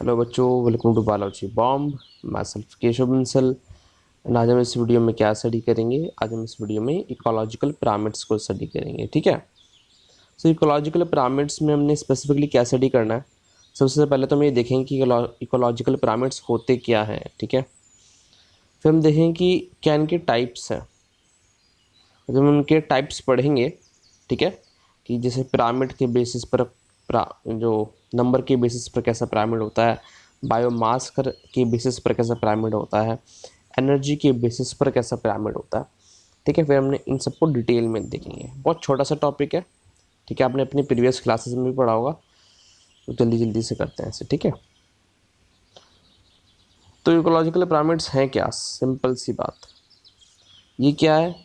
Hello बच्चों, welcome to biology bomb. मैं self Keshav Bansal. And आज हम इस वीडियो में क्या स्टडी करेंगे? आज हम इस वीडियो में इकोलॉजिकल पिरामिड्स को स्टडी करेंगे। ठीक है। सो इकोलॉजिकल पिरामिड्स में हमने स्पेसिफिकली क्या स्टडी करना है? सबसे पहले तो हम ये देखेंगे कि इकोलॉजिकल पिरामिड्स होते क्या हैं। ठीक है। फिर हम देखेंगे कि क्या इनके टाइप्स हैं। जब हम उनके टाइप्स पढ़ेंगे, ठीक है, कि जैसे पिरामिड के बेसिस पर जो नंबर के बेसिस पर कैसा पिरामिड होता है, बायोमास के बेसिस पर कैसा पिरामिड होता है, एनर्जी के बेसिस पर कैसा पिरामिड होता है। ठीक है। फिर हमने इन सबको डिटेल में देखेंगे। बहुत छोटा सा टॉपिक है। ठीक है। आपने अपनी प्रीवियस क्लासेस में भी पढ़ा होगा, तो जल्दी जल्दी से करते हैं इसे। ठीक है। तो इकोलॉजिकल पिरामिड्स हैं क्या? सिंपल सी बात, ये क्या है?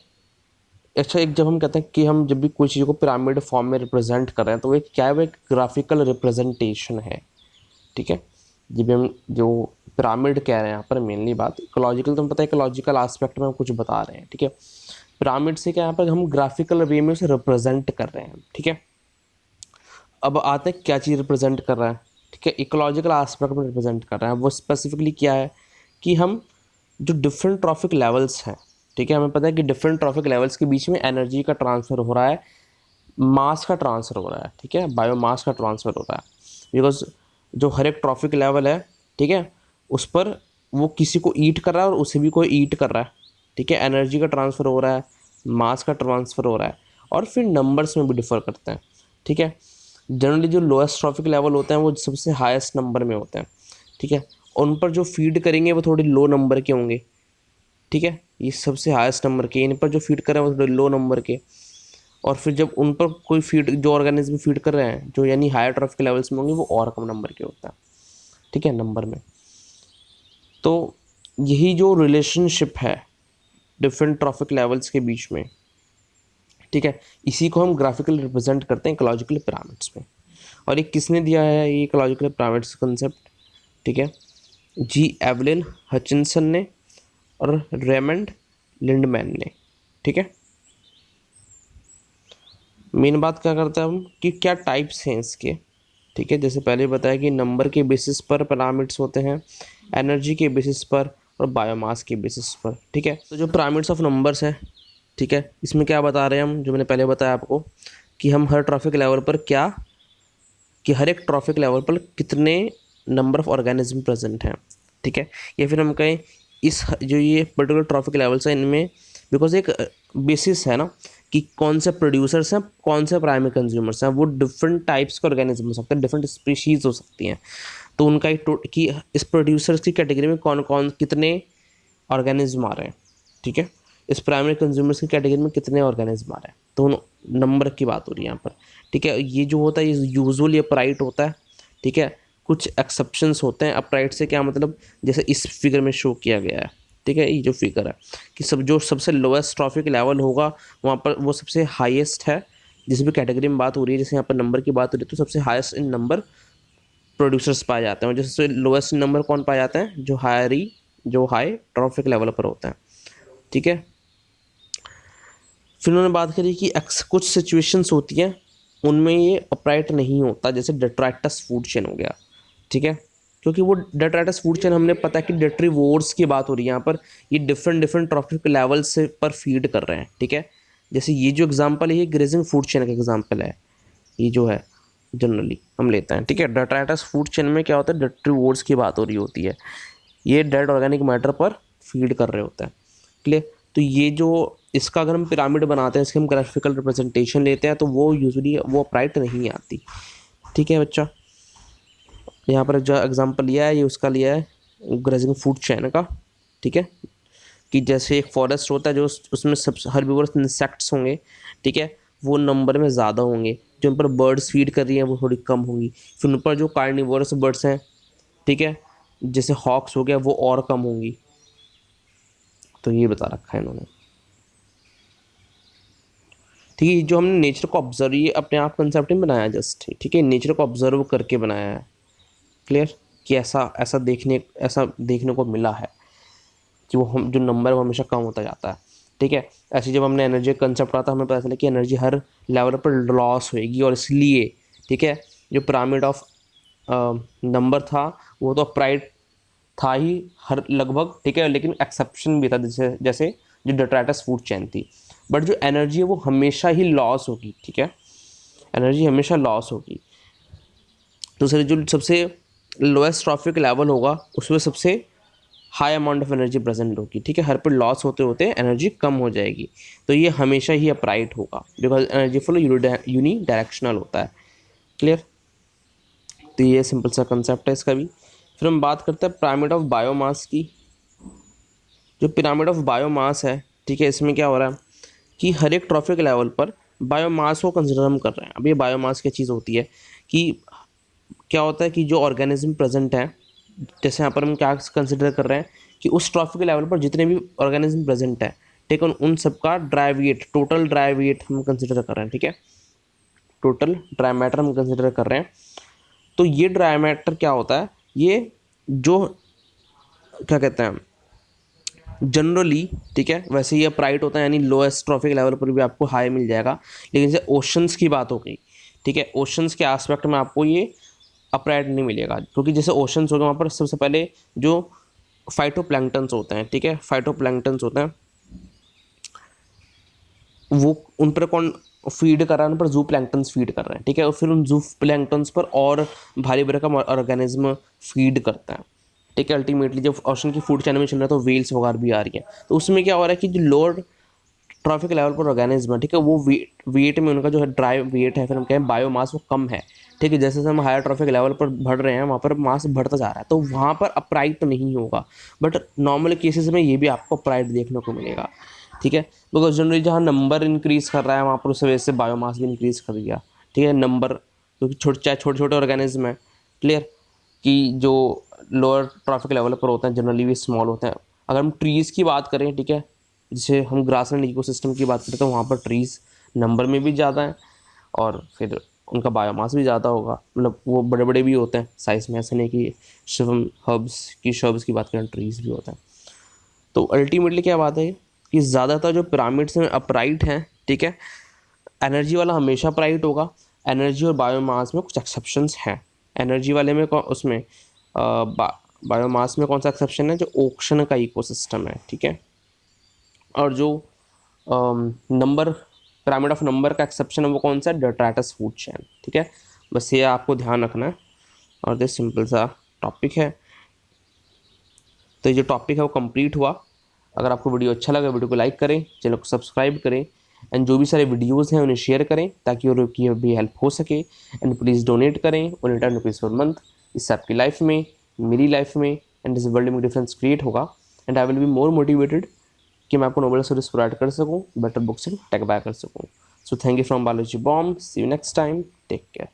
अच्छा, एक जब हम कहते हैं कि हम जब भी कोई चीज़ को पिरामिड फॉर्म में रिप्रेजेंट कर रहे हैं, तो एक क्या है? वो एक ग्राफिकल रिप्रेजेंटेशन है। ठीक है। जब भी हम जो पिरामिड कह रहे हैं यहाँ पर मेनली बात इकोलॉजिकल, तो हम पता है इकोलॉजिकल एस्पेक्ट में हम कुछ बता रहे हैं। ठीक है। पिरामिड से क्या यहाँ पर हम ग्राफिकल वे में उसे रिप्रेजेंट कर रहे हैं। ठीक है। अब आते हैं क्या चीज़ रिप्रेजेंट कर रहा है। ठीक है। इकोलॉजिकल एस्पेक्ट में रिप्रेजेंट कर रहा है, वो स्पेसिफिकली क्या है कि हम जो डिफरेंट ट्रॉफिक लेवल्स हैं, ठीक है, हमें पता है कि डिफरेंट ट्रॉफिक लेवल्स के बीच में एनर्जी का ट्रांसफ़र हो रहा है, मास का ट्रांसफ़र हो रहा है। ठीक है। बायोमास का ट्रांसफ़र हो रहा है, बिकॉज जो हर एक ट्रॉफिक लेवल है, ठीक है, उस पर वो किसी को ईट कर रहा है और उसे भी कोई ईट कर रहा है। ठीक है। एनर्जी का ट्रांसफ़र हो रहा है, मास का ट्रांसफ़र हो रहा है, और फिर नंबर्स में भी डिफ़र करते हैं। ठीक है। जनरली जो लोएस्ट ट्रॉफिक लेवल होते हैं वो सबसे हाईएस्ट नंबर में होते हैं। ठीक है। उन पर जो फीड करेंगे वो थोड़ी लो नंबर के होंगे। ठीक है। ये सबसे हाईएस्ट नंबर के, इन पर जो फीड कर रहे हैं वो थोड़े लो नंबर के, और फिर जब उन पर कोई फीड जो ऑर्गेनिज्म फीड कर रहे हैं जो यानी हायर ट्रॉफिक लेवल्स में होंगे वो और कम नंबर के होता है। ठीक है, नंबर में। तो यही जो रिलेशनशिप है डिफरेंट ट्रॉफिक लेवल्स के बीच में, ठीक है, इसी को हम ग्राफिकल रिप्रेजेंट करते हैं इकोलॉजिकल पिरामिड्स में। और ये किसने दिया है ये इकोलॉजिकल पिरामिड्स कंसेप्ट? ठीक है, जी एवलिन हचिनसन ने और रेमंड लिंडमैन ने। ठीक है। मेन बात क्या करते हैं हम कि क्या टाइप्स हैं इसके। ठीक है। जैसे पहले बताया कि नंबर के बेसिस पर पिरामिड्स होते हैं, एनर्जी के बेसिस पर और बायोमास के बेसिस पर। ठीक है। तो जो पिरामिड्स ऑफ नंबर्स है, ठीक है, इसमें क्या बता रहे हैं हम, जो मैंने पहले बताया आपको कि हम हर ट्रॉफिक लेवल पर क्या, कि हर एक ट्रॉफिक लेवल पर कितने नंबर ऑफ ऑर्गेनिज्म प्रेजेंट हैं। ठीक है। या फिर हम कहें इस जो ये पर्टिकुलर ट्रॉफिक लेवल्स हैं इनमें, बिकॉज एक बेसिस है ना कि कौन से प्रोड्यूसर्स हैं, कौन से प्राइमरी कंज्यूमर्स हैं, वो डिफरेंट टाइप्स के ऑर्गेनिज्म हो सकते हैं, डिफरेंट स्पीशीज़ हो सकती हैं। तो उनका एक कि इस प्रोड्यूसर्स की कैटेगरी में कौन कौन कितने ऑर्गेनिज्म आ रहे हैं। ठीक है। इस प्राइमरी कंज्यूमर्स की कैटेगरी में कितने ऑर्गेनिज्म आ रहे हैं, तो उन नंबर की बात हो रही है यहाँ पर। ठीक है। ये जो होता है ये यूजुअली अपराइट होता है। ठीक है। कुछ एक्सेप्शंस होते हैं। अपराइट से क्या मतलब, जैसे इस फिगर में शो किया गया है। ठीक है। ये जो फिगर है कि जो सबसे लोएस्ट ट्रॉफिक लेवल होगा वहाँ पर वो सबसे हाईएस्ट है। जिस भी कैटेगरी में बात हो रही है, जैसे यहाँ पर नंबर की बात हो रही है, तो सबसे हाईएस्ट इन नंबर प्रोड्यूसर्स पाए जाते हैं। जैसे लोएस्ट नंबर कौन पाए जाते हैं? जो हाई ट्रॉफिक लेवल पर होते हैं। ठीक है। फिर उन्होंने बात करी कि कुछ सिचुएशंस होती हैं उनमें ये अपराइट नहीं होता, जैसे डेट्राइटस फूड चेन हो गया। ठीक है। क्योंकि वो डेट्राइटस फूड चेन हमने पता है कि डेट्रीवोर्स की बात हो रही है यहाँ पर, ये डिफरेंट डिफरेंट ट्रॉफिक लेवल से पर फीड कर रहे हैं। ठीक है। जैसे ये जो एग्जांपल है ये ग्रेजिंग फूड चेन का एग्जांपल है, ये जो है जनरली हम लेते हैं। ठीक है। डेट्राइटस फूड चेन में क्या होता है? डेट्रीवोर्स की बात हो रही होती है, ये डेड ऑर्गेनिक मैटर पर फीड कर रहे होते हैं। क्लियर? तो ये जो इसका अगर हम पिरामिड बनाते हैं, इसके हम ग्राफिकल रिप्रेजेंटेशन लेते हैं, तो वो यूजुअली वो अपराइट नहीं आती। ठीक है बच्चा, यहाँ पर जो एग्जांपल लिया है ये उसका लिया है ग्रेजिंग फूड चेन का। ठीक है। कि जैसे एक फॉरेस्ट होता है जो उसमें सब हर्बीवोरस इंसेक्ट्स होंगे। ठीक है। वो नंबर में ज़्यादा होंगे, जो उन पर बर्ड्स फीड कर रही हैं वो थोड़ी कम होंगी। फिर उन पर जो कार्निवोरस बर्ड्स हैं, ठीक है, जैसे हॉक्स हो गया, वो और कम होंगी। तो ये बता रखा है इन्होंने। ठीक है। जो हमने नेचर को ऑब्जर्व, ये अपने आप कंसेप्ट नहीं बनाया जस्ट, ठीक है, नेचर को ऑब्जर्व करके बनाया है। क्लियर? कि ऐसा देखने को मिला है कि वो हम जो नंबर वो हमेशा कम होता जाता है। ठीक है। ऐसे जब हमने एनर्जी कंसेप्ट आता हमें पता चला कि एनर्जी हर लेवल पर लॉस होएगी, और इसलिए, ठीक है, जो पिरामिड ऑफ नंबर था वो तो अपराइट था ही हर लगभग, ठीक है, लेकिन एक्सेप्शन भी था, जैसे जैसे जो डेट्राटस फूड चेन थी। बट जो एनर्जी है वो हमेशा ही लॉस होगी, ठीक है, एनर्जी हमेशा लॉस होगी। तो सर जो सबसे लोएस्ट ट्रॉफिक लेवल होगा उसमें सबसे high amount of energy present होगी, ठीक है, हर पर लॉस होते होते एनर्जी कम हो जाएगी। तो ये हमेशा ही अपराइट होगा because energy flow unidirectional होता है। क्लियर? तो ये सिंपल सा कंसेप्ट है इसका भी। फिर हम बात करते हैं पिरामिड ऑफ बायोमास की। जो पिरामिड ऑफ बायोमास है, ठीक है, इसमें क्या हो रहा है कि हर एक ट्रॉफिक लेवल पर बायोमास को कंसिडर हम कर रहे हैं। अब ये बायोमास क्या चीज़ होती है कि क्या होता है कि जो ऑर्गेनिज्म प्रेजेंट है, जैसे यहाँ पर हम क्या कंसिडर कर रहे हैं कि उस ट्रॉफिक लेवल पर जितने भी ऑर्गेनिज्म प्रेजेंट है, ठीक है, उन सबका dry weight, total dry weight हम कंसिडर कर रहे हैं, ठीक है, टोटल ड्राई मैटर हम कंसिडर कर रहे हैं। तो ये ड्राई मैटर क्या होता है, ये जो क्या कहते हैं जनरली, ठीक है, वैसे ये अपराइट होता है, यानी लोएस्ट ट्रॉफिक लेवल पर भी आपको हाई मिल जाएगा। लेकिन जैसे ओशंस की बात हो गई, ठीक है, ओशंस के एस्पेक्ट में आपको ये अपराइट नहीं मिलेगा, क्योंकि जैसे ओशंस हो गए वहाँ पर सबसे पहले जो फाइटोप्लैंक्टन्स होते हैं, ठीक है, फाइटोप्लैंक्टन्स होते हैं, वो उन पर कौन फीड कर रहा है, उन पर जू प्लैंक्टन्स फीड कर रहे हैं, ठीक है, और फिर उन जू प्लैंक्टन्स पर और भारी भरकम ऑर्गेनिज्म फीड करते हैं, ठीक है। अल्टीमेटली जब ओशन की फूड चैन में चल रहा है तो वेल्स वगैरह भी आ रही है, तो उसमें क्या हो रहा है कि जो लोअर ट्रॉफिक लेवल पर ऑर्गेनिज्म है, ठीक है, वो वेट में उनका जो है ड्राई वेट है, फिर हम कहें बायोमास, वो कम है, ठीक है। जैसे जैसे हम हायर ट्रॉफिक लेवल पर बढ़ रहे हैं वहाँ पर मास बढ़ता जा रहा है, तो वहाँ पर अपराइट तो नहीं होगा, बट नॉर्मल केसेस में ये भी आपको अपराइट देखने को मिलेगा, ठीक है। बिकॉज जनरली जहाँ नंबर इंक्रीज कर रहा है वहाँ पर उस वजह से बायोमास भी इंक्रीज कर दिया, ठीक है, नंबर, क्योंकि चाहे छोटे छोटे ऑर्गेनिज्म है, क्लियर, कि जो लोअर ट्रॉफिक लेवल पर होते हैं जनरली भी स्मॉल होते हैं। अगर हम ट्रीज़ की बात करें, ठीक है, जैसे हम ग्रासलैंड इकोसिस्टम की बात करें तो वहाँ पर ट्रीज़ नंबर में भी ज़्यादा हैं और फिर उनका बायोमास भी ज़्यादा होगा, मतलब वो बड़े बड़े भी होते हैं साइज़ में, ऐसा नहीं कि सिर्फ हम हर्ब्स की बात करें, ट्रीज़ भी होते हैं। तो अल्टीमेटली क्या बात है कि ज़्यादातर जो पिरामिड्स में अपराइट हैं, ठीक है, एनर्जी वाला हमेशा अपराइट होगा। एनर्जी और बायोमास में कुछ एक्सेप्शंस हैं। एनर्जी वाले में उसमें बायोमास में कौन सा एक्सेप्शन है, जो ओशन का इकोसिस्टम है, ठीक है। और जो नंबर, पिरामिड ऑफ नंबर का एक्सेप्शन है वो कौन सा है, डेट्राटस फूड चेन, ठीक है। बस ये आपको ध्यान रखना है और ये सिंपल सा टॉपिक है। तो ये जो टॉपिक है वो कंप्लीट हुआ। अगर आपको वीडियो अच्छा लगा वीडियो को लाइक करें, चैनल को सब्सक्राइब करें एंड जो भी सारे वीडियोस हैं उन्हें शेयर करें ताकि और की भी हेल्प हो सके। एंड प्लीज़ डोनेट करें ओनली 10 रुपीज़ पर मंथ। इससे आपकी लाइफ में, मेरी लाइफ में एंड इस वर्ल्ड में डिफरेंस क्रिएट होगा and I will be more motivated कि मैं आपको नोबल सर्विस प्रोवाइड कर सकूँ, better books and take by कर सकूँ। So thank you from Balaji bomb. See you next time, take care.